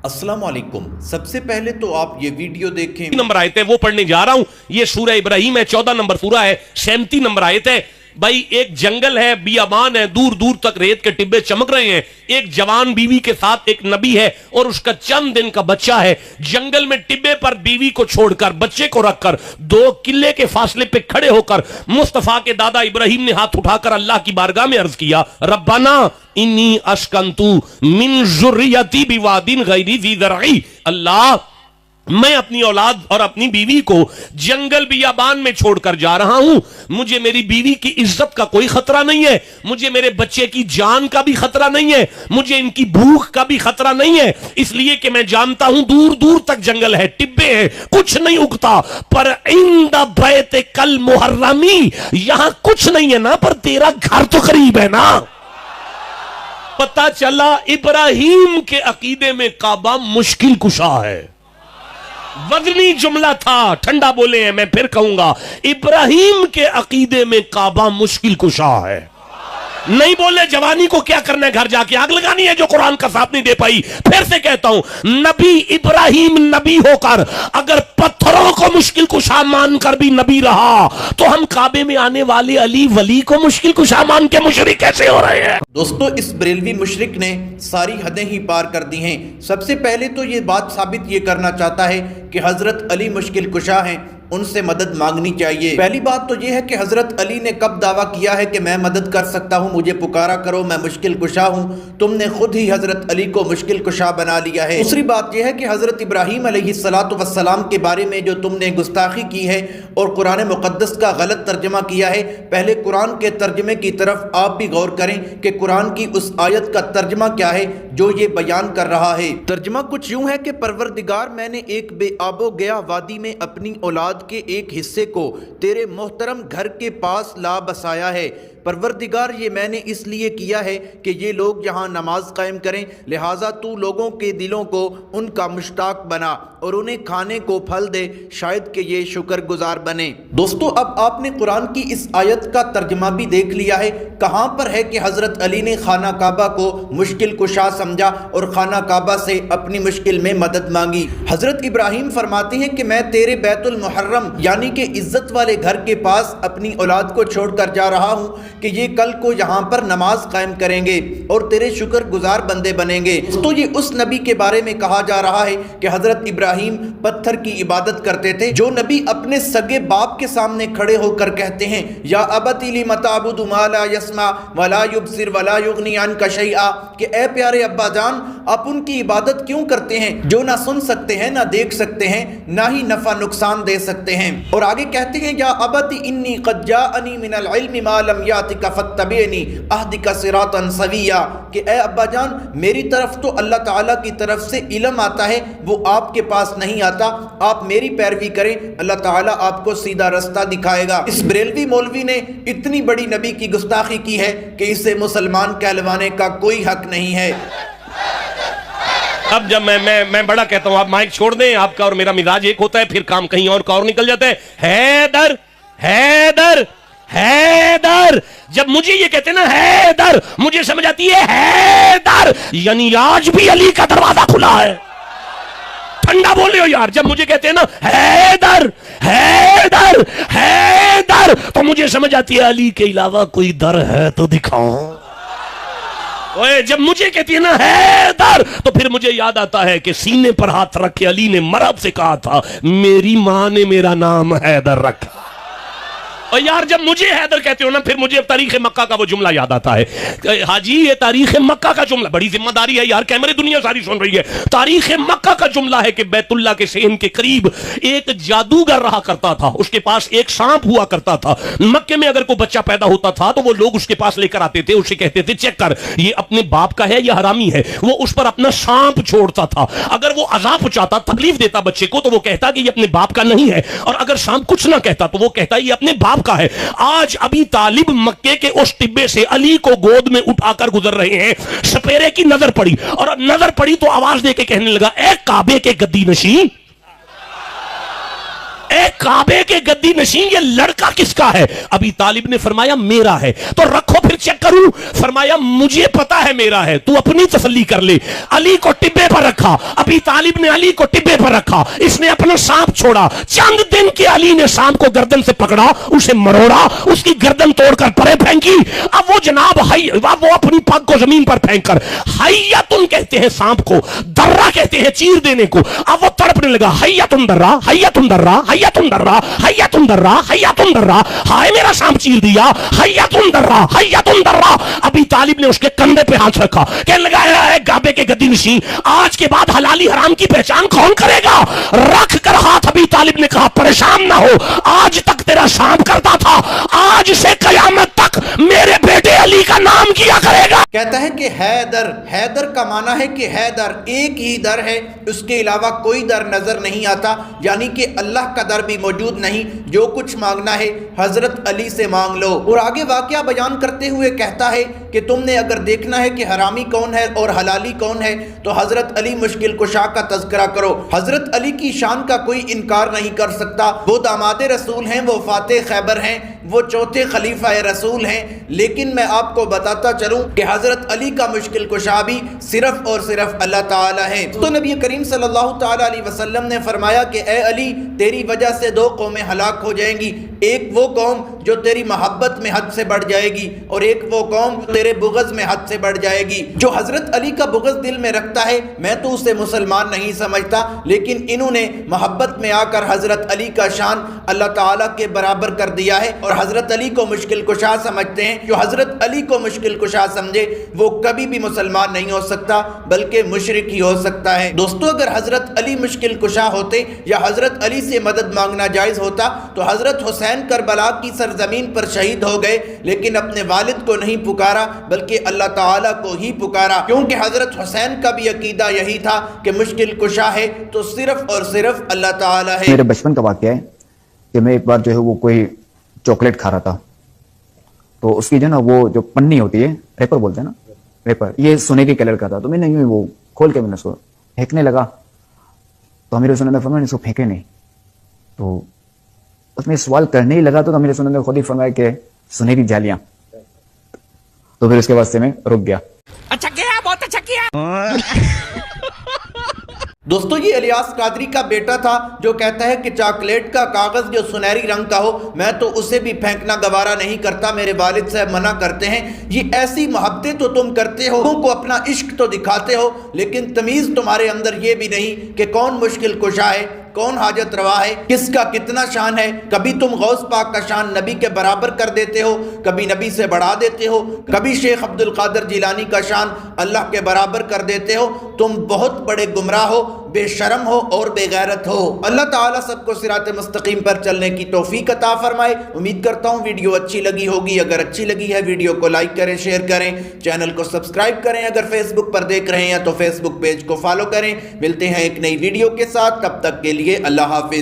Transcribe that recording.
अस्सलाम वालेकुम। सबसे पहले तो आप ये वीडियो देखें। नंबर आयत है वो पढ़ने जा रहा हूं। ये सूरह इब्राहिम है, 14 नंबर सूरह है, 37 नंबर आयत है। भाई एक जंगल है, बियाबान है, दूर दूर तक रेत के टिब्बे चमक रहे हैं। एक जवान बीवी के साथ एक नबी है और उसका चंद दिन का बच्चा है। जंगल में टिब्बे पर बीवी को छोड़कर, बच्चे को रखकर, 2 किले के फासले पे खड़े होकर मुस्तफा के दादा इब्राहिम ने हाथ उठाकर अल्लाह की बारगाह में अर्ज किया, रब्बाना इन्नी अस्कंतु मिन ज़ुर्रियती बिवादिन गैरी ज़ी ज़रई। अल्लाह, मैं अपनी औलाद और अपनी बीवी को जंगल बियाबान में छोड़कर जा रहा हूं। मुझे मेरी बीवी की इज्जत का कोई खतरा नहीं है, मुझे मेरे बच्चे की जान का भी खतरा नहीं है, मुझे इनकी भूख का भी खतरा नहीं है, इसलिए कि मैं जानता हूं दूर दूर तक जंगल है, टिब्बे हैं, कुछ नहीं उगता। पर इंद बैत कल मुहर्रमी, यहां कुछ नहीं है ना, पर तेरा घर तो करीब है ना। पता चला इब्राहिम के अकीदे में काबा मुश्किल कुशा है। वजनी जुमला था, ठंडा बोले हैं, मैं फिर कहूंगा, इब्राहिम के अकीदे में काबा मुश्किल कुशा है। नहीं बोले जवानी को क्या करना है, घर जाके आग लगानी है जो कुरान का साथ नहीं दे पाई। फिर से कहता हूं, नबी इब्राहिम नबी होकर अगर पत्थरों को मुश्किल कुशा मानकर भी नबी रहा, तो हम काबे में आने वाले अली वली को मुश्किल कुशा मान के मुशरिक कैसे हो रहे हैं? दोस्तों, इस बरेलवी मुशरिक ने सारी हदें ही पार कर दी हैं। सबसे पहले तो ये बात साबित ये करना चाहता है कि हजरत अली मुश्किल कुशा हैं, उनसे मदद मांगनी चाहिए। पहली बात तो ये है कि हजरत अली ने कब दावा किया है कि मैं मदद कर सकता हूँ, मुझे पुकारा करो, मैं मुश्किल कुशा हूँ। तुमने खुद ही हजरत अली को मुश्किल कुशा बना लिया है। दूसरी बात यह है कि हजरत इब्राहीम अलैहिस्सलातु वस्सलाम के बारे में जो तुमने गुस्ताखी की है और कुरान मुक़द्दस का गलत तर्जमा किया है, पहले कुरान के तर्जमे की तरफ आप भी गौर करें कि कुरान की उस आयत का तर्जमा क्या है जो ये बयान कर रहा है। तर्जमा कुछ यूं है कि परवरदिगार, मैंने एक बेआबो गया वादी में अपनी औलाद के एक हिस्से को तेरे मोहतरम घर के पास ला बसाया है। परवरदिगार, ये मैंने इसलिए किया है कि ये लोग यहाँ नमाज कायम करें, लिहाजा तू लोगों के दिलों को उनका मुश्ताक बना और उन्हें खाने को फल दे, शायद कि ये शुक्रगुजार बने। दोस्तों, अब आपने कुरान की इस आयत का तर्जमा भी देख लिया है। कहाँ पर है कि हजरत अली ने खाना काबा को मुश्किल कुशा समझा और खाना काबा से अपनी मुश्किल में मदद मांगी। हजरत इब्राहिम फरमाते हैं कि मैं तेरे बैतुल मुहर्रम यानी कि इज्जत वाले घर के पास अपनी औलाद को छोड़कर जा रहा हूँ कि ये कल को यहाँ पर नमाज कायम करेंगे और तेरे शुक्रगुजार बंदे बनेंगे। तो ये उस नबी के बारे में कहा जा रहा है कि हजरत इब्राहिम पत्थर की इबादत करते थे। जो नबी अपने सगे बाप के सामने खड़े होकर कहते हैं, या अबती लिमा ताबुदु मा ला यस्मा वला युबसिर वला युगनी अन्का शैआ, कि ए प्यारे अब्बा जान, आप उनकी इबादत क्यों करते हैं जो ना सुन सकते हैं, ना देख सकते हैं, ना ही नफा नुकसान दे सकते हैं। और आगे कहते हैं, या अबती इन्नी क़द जाअनी मिनल इल्मि मा लम यातिका फत्तबिअनी अहदिका सिरातन सविया, कि ए अब्बा जान, मेरी तरफ तो अल्लाह ताला की तरफ से इल्म आता है, वो आपके पास नहीं आता। आप मेरी पैरवी करें, अल्लाह ताला आपको सीधा रास्ता दिखाएगा। इस बरेलवी मौलवी ने इतनी बड़ी नबी की गुस्ताखी की है कि इसे मुसलमान कहलवाने का कोई हक नहीं है। अब जब मैं बड़ा कहता हूं, आप माइक छोड़ दें, आपका और मेरा मिजाज एक होता है, फिर काम कहीं और का और निकल जाता है। हैदर हैदर हैदर, जब मुझे ये कहते हैं ना हैदर, मुझे समझ आती है हैदर यानी आज भी अली का दरवाजा खुला है। ठंडा बोल रहे हो यार। जब मुझे कहते हैं ना हैदर हैदर हैदर, तो मुझे समझ आती है अली के अलावा कोई दर है तो दिखाओ। ओए, जब मुझे कहती है ना हैदर, तो फिर मुझे याद आता है कि सीने पर हाथ रख के अली ने मरहब से कहा था, मेरी मां ने मेरा नाम हैदर रखा। और यार, जब मुझे हैदर कहते हो ना, फिर मुझे तारीख मक्का का वो जुमला याद आता है। हाजी, ये तारीख मक्का का जुमला, बड़ी जिम्मेदारी है यार, कैमरे दुनिया सारी सुन रही है। तारीख मक्का का जुमला है कि बैतुल्लाह के सहन के करीब एक जादूगर रहा करता था, उसके पास एक सांप हुआ करता था। मक्के में अगर कोई बच्चा पैदा होता था तो वो लोग उसके पास लेकर आते थे, उससे कहते थे, चेक कर, ये अपने बाप का है या हरामी है। वो उस पर अपना सांप छोड़ता था। अगर वो अजाब पहुंचाता, तकलीफ देता बच्चे को, तो वो कहता कि ये अपने बाप का नहीं है। और अगर सांप कुछ ना कहता तो वो कहता ये अपने बाप का है। आज अभी तालिब मक्के के उस टिब्बे से अली को गोद में उठाकर गुजर रहे हैं। सपेरे की नजर पड़ी और नजर पड़ी तो आवाज देके कहने लगा, ए काबे के गद्दी नशी, اے کعبے کے گدی نشین یہ لڑکا کس کا ہے؟ ابی طالب نے فرمایا میرا ہے۔ تو رکھو پھر چیک کروں۔ فرمایا مجھے پتا ہے میرا ہے، تو اپنی تسلی کر لے۔ علی کو ٹبے پر رکھا، ابی طالب نے علی کو ٹبے پر رکھا، اس نے اپنا سانپ چھوڑا، چند دن کے علی نے سانپ کو گردن سے پکڑا، اسے مروڑا، اس کی گردن توڑ کر پرے پھینکی۔ اب وہ جناب وہ اپنی پگ کو زمین پر پھینک کر حیاتن کہتے ہیں سانپ کو، درہ کہتے ہیں چیر دینے کو، اب وہ تڑپنے لگا، حیاتن درہ حیاتن درہ حیاتن درہ حیاتن درہ حیاتن درہ، ہائے میرا سانپ چیر دیا، حیاتن درہ حیاتن درہ۔ ابی طالب نے اس کے کندھے پہ ہاتھ رکھا، کہنے لگا اے کعبے کے گدی نشین آج کے بعد حلالی حرام کی پہچان کون کرے گا؟ رکھ کر ہاتھ ابی طالب نے کہا پریشان نہ ہو، آج تک تیرا سانپ کرتا تھا، آج سے قیامت تک میرے بیٹے علی کا نام کیا کرے گا۔ کہتا ہے کہ حیدر، حیدر کا معنی ہے کہ حیدر ایک ہی در ہے، اس کے علاوہ کوئی در نظر نہیں آتا، یعنی کہ اللہ کا در بھی موجود نہیں، جو کچھ مانگنا ہے حضرت علی سے مانگ لو۔ اور آگے واقعہ بیان کرتے ہوئے کہتا ہے کہ تم نے اگر دیکھنا ہے کہ حرامی کون ہے اور حلالی کون ہے تو حضرت علی مشکل کشا کا تذکرہ کرو۔ حضرت علی کی شان کا کوئی انکار نہیں کر سکتا، وہ داماد رسول ہیں، وہ فاتح خیبر ہیں، وہ چوتھے خلیفہ رسول ہیں، لیکن میں آپ کو بتاتا چلوں کہ حضرت علی کا مشکل کشا بھی صرف اور صرف اللہ تعالی ہے۔ تو نبی کریم صلی اللہ تعالی علیہ وسلم نے فرمایا کہ اے علی تیری وجہ سے دو قومیں ہلاک ہو جائیں گی، ایک وہ قوم جو تیری محبت میں حد سے بڑھ جائے گی اور ایک وہ قوم تیرے بغض میں حد سے بڑھ جائے گی۔ جو حضرت علی کا بغض دل میں رکھتا ہے میں تو اسے مسلمان نہیں سمجھتا، لیکن انہوں نے محبت میں آ کر حضرت علی کا شان اللہ تعالیٰ کے برابر کر دیا ہے اور حضرت علی کو مشکل کشا سمجھتے ہیں۔ جو حضرت علی کو مشکل کشا سمجھے وہ کبھی بھی مسلمان نہیں ہو سکتا بلکہ مشرک ہی ہو سکتا ہے۔ دوستو اگر حضرت علی مشکل کشا ہوتے یا حضرت علی سے مدد مانگنا جائز ہوتا تو حضرت حسین کربلا کی سرزمین پر شہید ہو گئے، لیکن اپنے والد کو نہیں پکارا بلکہ اللہ تعالیٰ کو ہی پکارا، کیونکہ حضرت حسین کا بھی عقیدہ یہی تھا کہ مشکل کشا ہے تو صرف اور صرف اللہ تعالیٰ ہے۔ میرے بچپن کا واقعہ ہے کہ میں ایک بار جو ہے وہ کوئی چاکلیٹ کھا رہا تھا، تو اس کی جو نا وہ جو پنی ہوتی ہے، ریپر بولتے ہیں نا، ریپر، یہ سونے کے کلر کا تھا، تو میں نے یوں وہ کھول کے میں نے اس کو پھینکنے لگا، تو میرے سنت نے فرمایا اس کو پھینکے نہیں، تو اس میں سوال کرنے ہی لگا تو میرے سنت نے خود ہی فرمایا کہ سنہری جالیاں، تو پھر اس کے بعد سے میں رک گیا۔ اچھا کیا، بہت اچھا کیا۔ دوستو یہ الیاس قادری کا بیٹا تھا جو کہتا ہے کہ چاکلیٹ کا کاغذ جو سنہری رنگ کا ہو میں تو اسے بھی پھینکنا گوارا نہیں کرتا، میرے والد صاحب منع کرتے ہیں۔ یہ ایسی محبتیں تو تم کرتے ہو، لوگوں کو اپنا عشق تو دکھاتے ہو، لیکن تمیز تمہارے اندر یہ بھی نہیں کہ کون مشکل کشا ہے، کون حاجت روا ہے، کس کا کتنا شان ہے۔ کبھی تم غوث پاک کا شان نبی کے برابر کر دیتے ہو، کبھی نبی سے بڑھا دیتے ہو، کبھی شیخ عبد القادر جیلانی کا شان اللہ کے برابر کر دیتے ہو۔ تم بہت بڑے گمراہ ہو، بے شرم ہو اور بے غیرت ہو۔ اللہ تعالیٰ سب کو صراط مستقیم پر چلنے کی توفیق عطا فرمائے۔ امید کرتا ہوں ویڈیو اچھی لگی ہوگی، اگر اچھی لگی ہے ویڈیو کو لائک کریں، شیئر کریں، چینل کو سبسکرائب کریں، اگر فیس بک پر دیکھ رہے ہیں تو فیس بک پیج کو فالو کریں۔ ملتے ہیں ایک نئی ویڈیو کے ساتھ، تب تک کے لیے اللہ حافظ۔